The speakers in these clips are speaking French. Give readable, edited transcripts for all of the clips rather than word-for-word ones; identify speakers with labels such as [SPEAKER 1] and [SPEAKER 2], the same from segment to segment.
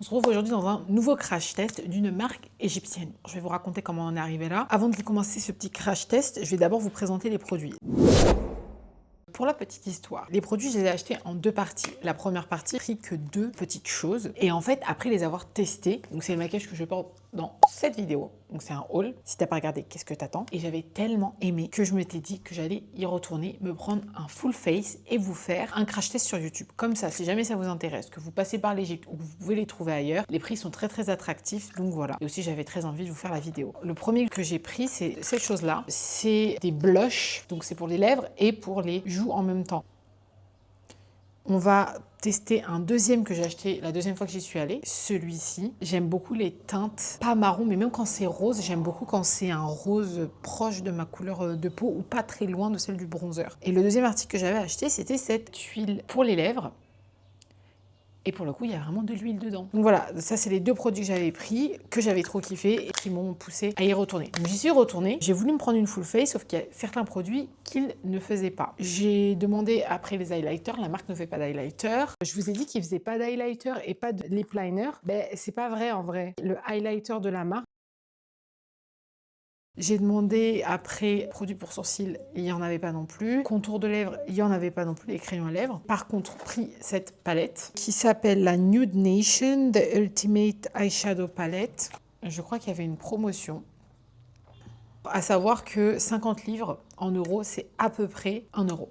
[SPEAKER 1] On se retrouve aujourd'hui dans un nouveau crash test d'une marque égyptienne. Je vais vous raconter comment on est arrivé là. Avant de commencer ce petit crash test, je vais d'abord vous présenter les produits. Pour la petite histoire, les produits, je les ai achetés en deux parties. La première partie, j'ai pris que deux petites choses. Et en fait, après les avoir testés, donc c'est le maquillage que je porte dans cette vidéo. Donc c'est un haul. Si t'as pas regardé, qu'est-ce que t'attends? Et j'avais tellement aimé que je m'étais dit que j'allais y retourner, me prendre un full face et vous faire un crash test sur YouTube. Comme ça, si jamais ça vous intéresse, que vous passez par l'Égypte ou que vous pouvez les trouver ailleurs, les prix sont très attractifs. Donc voilà. Et aussi, j'avais très envie de vous faire la vidéo. Le premier que j'ai pris, c'est cette chose-là. C'est des blushs. Donc c'est pour les lèvres et pour les joues en même temps. On va tester un deuxième que j'ai acheté la deuxième fois que j'y suis allée. Celui-ci, j'aime beaucoup les teintes, pas marron, mais même quand c'est rose, j'aime beaucoup quand c'est un rose proche de ma couleur de peau ou pas très loin de celle du bronzer. Et le deuxième article que j'avais acheté, c'était cette huile pour les lèvres. Et pour le coup, il y a vraiment de l'huile dedans. Donc voilà, ça c'est les deux produits que j'avais pris, que j'avais trop kiffé et qui m'ont poussé à y retourner. Donc j'y suis retournée, j'ai voulu me prendre une full face, sauf qu'il y a certains produits qu'ils ne faisaient pas. J'ai demandé après les highlighters, la marque ne fait pas d'highlighter. Je vous ai dit qu'ils faisaient pas d'highlighter et pas de lip liner. Ben c'est pas vrai en vrai. Le highlighter de la marque, j'ai demandé après produits pour sourcils, il n'y en avait pas non plus. Contour de lèvres, il n'y en avait pas non plus, les crayons à lèvres. Par contre, pris cette palette qui s'appelle la Nude Nation, The Ultimate Eyeshadow Palette. Je crois qu'il y avait une promotion. À savoir que 50 livres en euros, c'est à peu près 1 euro.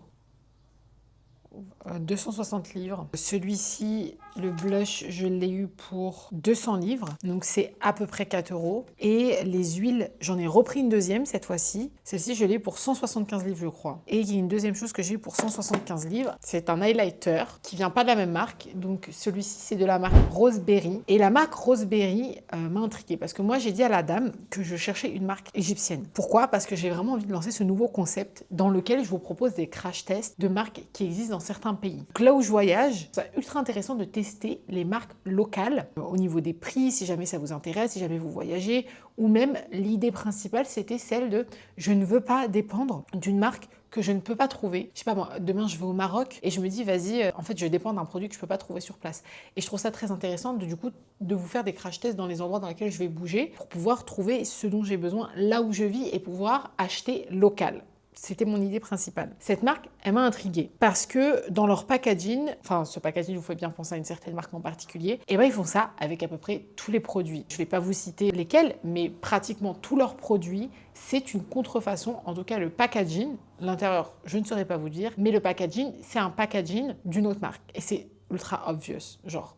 [SPEAKER 1] 260 livres. Celui-ci, le blush, je l'ai eu pour 200 livres. Donc, c'est à peu près 4 euros. Et les huiles, j'en ai repris une deuxième cette fois-ci. Celle-ci, je l'ai eu pour 175 livres, je crois. Et il y a une deuxième chose que j'ai eu pour 175 livres. C'est un highlighter qui vient pas de la même marque. Donc, celui-ci, c'est de la marque Roseberry. Et la marque Roseberry m'a intriguée parce que moi, j'ai dit à la dame que je cherchais une marque égyptienne. Pourquoi? Parce que j'ai vraiment envie de lancer ce nouveau concept dans lequel je vous propose des crash tests de marques qui existent dans certains pays. Donc là où je voyage, c'est ultra intéressant de tester les marques locales au niveau des prix, si jamais ça vous intéresse, si jamais vous voyagez, ou même l'idée principale, c'était celle de je ne veux pas dépendre d'une marque que je ne peux pas trouver. Je sais pas moi, demain je vais au Maroc et je me dis vas-y, en fait je dépends d'un produit que je peux pas trouver sur place. Et je trouve ça très intéressant du coup de vous faire des crash tests dans les endroits dans lesquels je vais bouger pour pouvoir trouver ce dont j'ai besoin là où je vis et pouvoir acheter local. C'était mon idée principale. Cette marque, elle m'a intriguée parce que dans leur packaging, enfin ce packaging vous fait bien penser à une certaine marque en particulier, et ben ils font ça avec à peu près tous les produits. Je ne vais pas vous citer lesquels, mais pratiquement tous leurs produits, c'est une contrefaçon, en tout cas le packaging, l'intérieur, je ne saurais pas vous dire, mais le packaging, c'est un packaging d'une autre marque. Et c'est ultra obvious, genre.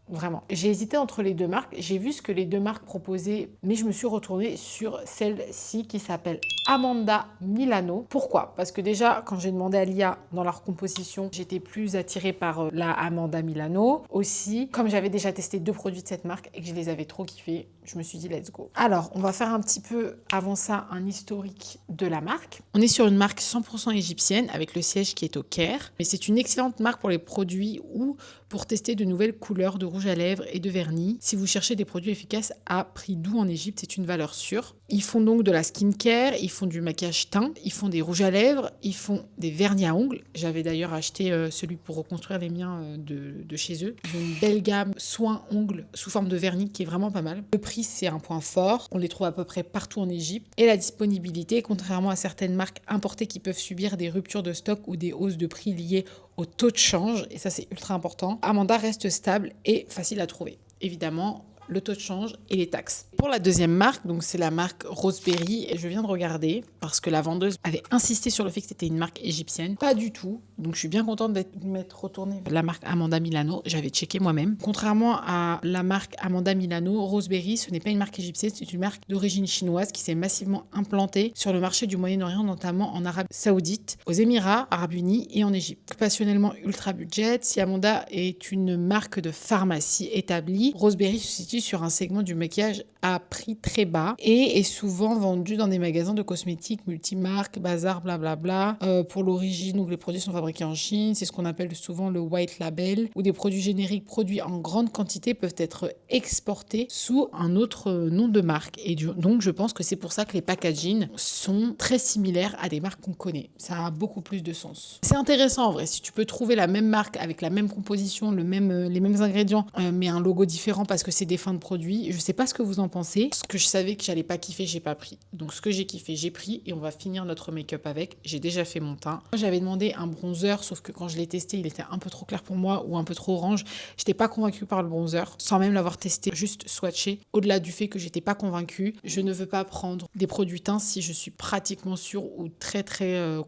[SPEAKER 1] Vraiment. J'ai hésité entre les deux marques. J'ai vu ce que les deux marques proposaient, mais je me suis retournée sur celle-ci qui s'appelle Amanda Milano. Pourquoi? Parce que déjà, quand j'ai demandé à Lia dans leur composition, j'étais plus attirée par la Amanda Milano. Aussi, comme j'avais déjà testé deux produits de cette marque et que je les avais trop kiffés, je me suis dit let's go. Alors, on va faire un petit peu avant ça un historique de la marque. On est sur une marque 100% égyptienne avec le siège qui est au Caire. Mais c'est une excellente marque pour les produits ou pour tester de nouvelles couleurs de rouge à lèvres et de vernis. Si vous cherchez des produits efficaces à prix doux en Égypte, c'est une valeur sûre. Ils font donc de la skincare, ils font du maquillage teint, ils font des rouges à lèvres, ils font des vernis à ongles. J'avais d'ailleurs acheté celui pour reconstruire les miens de chez eux. Ils ont une belle gamme soins ongles sous forme de vernis qui est vraiment pas mal. Le prix, c'est un point fort. On les trouve à peu près partout en Égypte. Et la disponibilité, contrairement à certaines marques importées qui peuvent subir des ruptures de stock ou des hausses de prix liées au taux de change, et ça c'est ultra important, Amanda reste stable et facile à trouver. Évidemment, le taux de change et les taxes. Pour la deuxième marque, donc c'est la marque Roseberry, et je viens de regarder parce que la vendeuse avait insisté sur le fait que c'était une marque égyptienne. Pas du tout. Donc je suis bien contente de m'être retournée vers la marque Amanda Milano. J'avais checké moi-même. Contrairement à la marque Amanda Milano, Roseberry, ce n'est pas une marque égyptienne, c'est une marque d'origine chinoise qui s'est massivement implantée sur le marché du Moyen-Orient, notamment en Arabie Saoudite, aux Émirats Arabes Unis et en Égypte. Occupationnellement ultra budget, si Amanda est une marque de pharmacie établie, Roseberry se situe constitue sur un segment du maquillage à prix très bas et est souvent vendu dans des magasins de cosmétiques multimarques, bazar, blablabla. Pour l'origine, donc les produits sont fabriqués en Chine, c'est ce qu'on appelle souvent le white label, où des produits génériques produits en grande quantité peuvent être exportés sous un autre nom de marque. Et donc je pense que c'est pour ça que les packaging sont très similaires à des marques qu'on connaît. Ça a beaucoup plus de sens. C'est intéressant en vrai, si tu peux trouver la même marque avec la même composition, les mêmes ingrédients, mais un logo différent parce que c'est des fins de produits. Je sais pas ce que vous en pensez. Ce que je savais que j'allais pas kiffer, j'ai pas pris. Donc ce que j'ai kiffé, j'ai pris et on va finir notre make-up avec. J'ai déjà fait mon teint. Moi, j'avais demandé un bronzer, sauf que quand je l'ai testé, il était un peu trop clair pour moi ou un peu trop orange. J'étais pas convaincue par le bronzer, sans même l'avoir testé, juste swatché. Au-delà du fait que j'étais pas convaincue, je ne veux pas prendre des produits teints si je suis pratiquement sûre ou très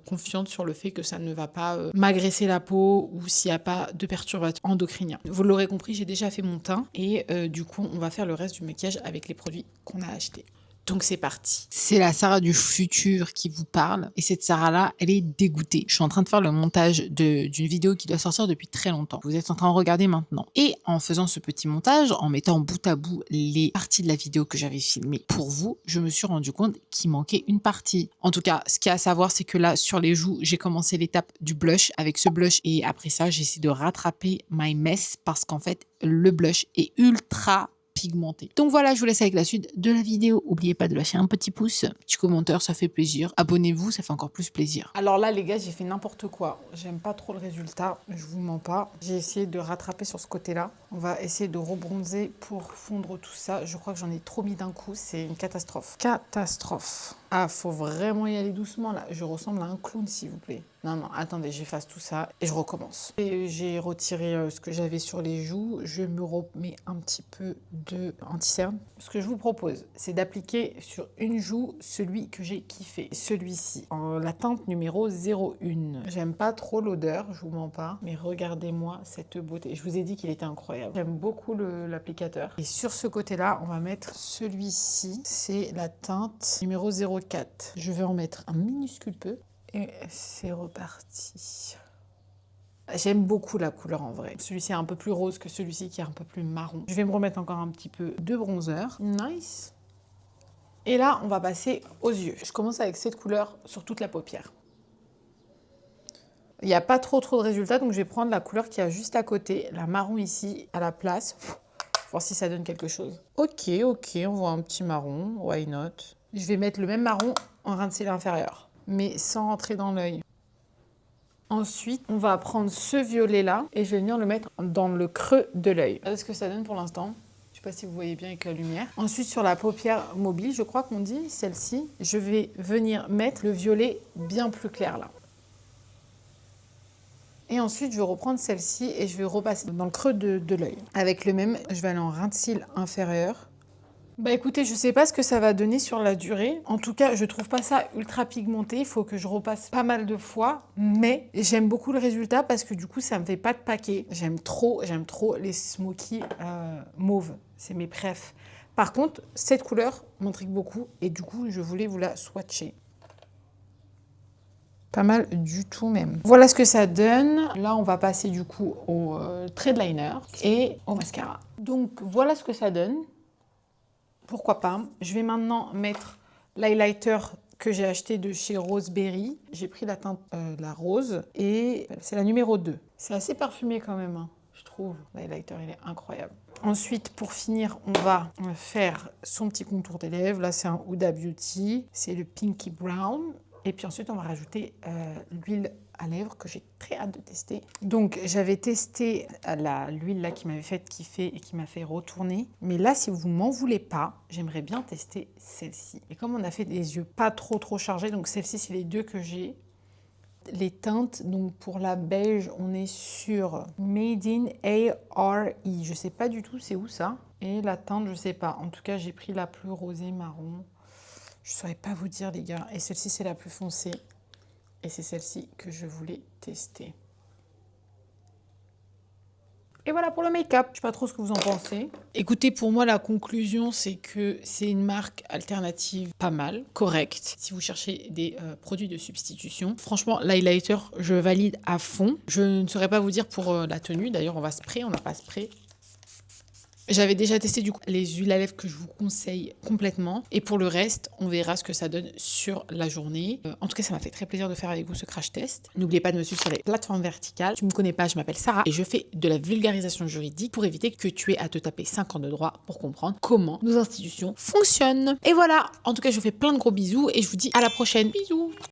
[SPEAKER 1] confiante sur le fait que ça ne va pas m'agresser la peau ou s'il n'y a pas de perturbateurs endocriniens. Vous l'aurez compris, j'ai déjà fait mon teint et du coup, on va faire le reste du maquillage avec les produits qu'on a achetés. Donc c'est parti. C'est la Sarah du futur qui vous parle. Et cette Sarah-là, elle est dégoûtée. Je suis en train de faire le montage d'une vidéo qui doit sortir depuis très longtemps. Vous êtes en train de regarder maintenant. Et en faisant ce petit montage, en mettant bout à bout les parties de la vidéo que j'avais filmée pour vous, je me suis rendu compte qu'il manquait une partie. En tout cas, ce qu'il y a à savoir, c'est que là, sur les joues, j'ai commencé l'étape du blush avec ce blush. Et après ça, j'essaie de rattraper my mess parce qu'en fait, le blush est ultra pigmenté. Donc voilà, je vous laisse avec la suite de la vidéo. N'oubliez pas de lâcher un petit pouce, petit commentaire, ça fait plaisir. Abonnez-vous, ça fait encore plus plaisir. Alors là, les gars, j'ai fait n'importe quoi. J'aime pas trop le résultat, je vous mens pas. J'ai essayé de rattraper sur ce côté-là. On va essayer de rebronzer pour fondre tout ça. Je crois que j'en ai trop mis d'un coup, c'est une catastrophe. Catastrophe. Ah, faut vraiment y aller doucement là. Je ressemble à un clown, s'il vous plaît. Non, attendez, j'efface tout ça et je recommence. Et j'ai retiré ce que j'avais sur les joues. Je me remets un petit peu de anti-cerne. Ce que je vous propose, c'est d'appliquer sur une joue celui que j'ai kiffé. Celui-ci, en la teinte numéro 01. J'aime pas trop l'odeur, je vous mens pas. Mais regardez-moi cette beauté. Je vous ai dit qu'il était incroyable. J'aime beaucoup l'applicateur. Et sur ce côté-là, on va mettre celui-ci. C'est la teinte numéro 04. Je vais en mettre un minuscule peu. Et c'est reparti. J'aime beaucoup la couleur en vrai. Celui-ci est un peu plus rose que celui-ci qui est un peu plus marron. Je vais me remettre encore un petit peu de bronzer. Nice. Et là, on va passer aux yeux. Je commence avec cette couleur sur toute la paupière. Il n'y a pas trop de résultats, donc je vais prendre la couleur qui a juste à côté, la marron ici, à la place. Voir si ça donne quelque chose. Ok, on voit un petit marron, why not. Je vais mettre le même marron en rin de cils inférieur, mais sans rentrer dans l'œil. Ensuite, on va prendre ce violet-là et je vais venir le mettre dans le creux de l'œil. Regardez ce que ça donne pour l'instant. Je ne sais pas si vous voyez bien avec la lumière. Ensuite, sur la paupière mobile, je crois qu'on dit, celle-ci, je vais venir mettre le violet bien plus clair là. Et ensuite, je vais reprendre celle-ci et je vais repasser dans le creux de l'œil. Avec le même, je vais aller en rin de cils inférieur. Bah écoutez, je sais pas ce que ça va donner sur la durée. En tout cas, je trouve pas ça ultra pigmenté. Il faut que je repasse pas mal de fois. Mais j'aime beaucoup le résultat parce que du coup, ça me fait pas de paquet. J'aime trop les smoky mauve. C'est mes préfs. Par contre, cette couleur m'intrigue beaucoup. Et du coup, je voulais vous la swatcher. Pas mal du tout même. Voilà ce que ça donne. Là, on va passer du coup au trait de liner et au mascara. Donc, voilà ce que ça donne. Pourquoi pas. Je vais maintenant mettre l'highlighter que j'ai acheté de chez Roseberry. J'ai pris la teinte la rose et c'est la numéro 2. C'est assez parfumé quand même, hein, je trouve. L'highlighter, il est incroyable. Ensuite, pour finir, on va faire son petit contour des lèvres. Là, c'est un Huda Beauty. C'est le Pinky Brown. Et puis ensuite, on va rajouter l'huile à lèvres que j'ai très hâte de tester. Donc, j'avais testé l'huile là qui m'avait fait kiffer et qui m'a fait retourner. Mais là, si vous m'en voulez pas, j'aimerais bien tester celle-ci. Et comme on a fait des yeux pas trop chargés, donc celle-ci, c'est les deux que j'ai. Les teintes, donc pour la beige, on est sur Made in ARE. Je sais pas du tout c'est où ça. Et la teinte, je sais pas. En tout cas, j'ai pris la plus rosée marron. Je ne saurais pas vous dire, les gars. Et celle-ci, c'est la plus foncée. Et c'est celle-ci que je voulais tester. Et voilà pour le make-up. Je ne sais pas trop ce que vous en pensez. Écoutez, pour moi, la conclusion, c'est que c'est une marque alternative pas mal, correcte. Si vous cherchez des produits de substitution. Franchement, l'highlighter, je valide à fond. Je ne saurais pas vous dire pour la tenue. D'ailleurs, on va sprayer, on n'a pas spray. J'avais déjà testé du coup les huiles à lèvres que je vous conseille complètement. Et pour le reste, on verra ce que ça donne sur la journée. En tout cas, ça m'a fait très plaisir de faire avec vous ce crash test. N'oubliez pas de me suivre sur les plateformes verticales. Tu me connais pas, je m'appelle Sarah et je fais de la vulgarisation juridique pour éviter que tu aies à te taper 5 ans de droit pour comprendre comment nos institutions fonctionnent. Et voilà, en tout cas, je vous fais plein de gros bisous et je vous dis à la prochaine. Bisous.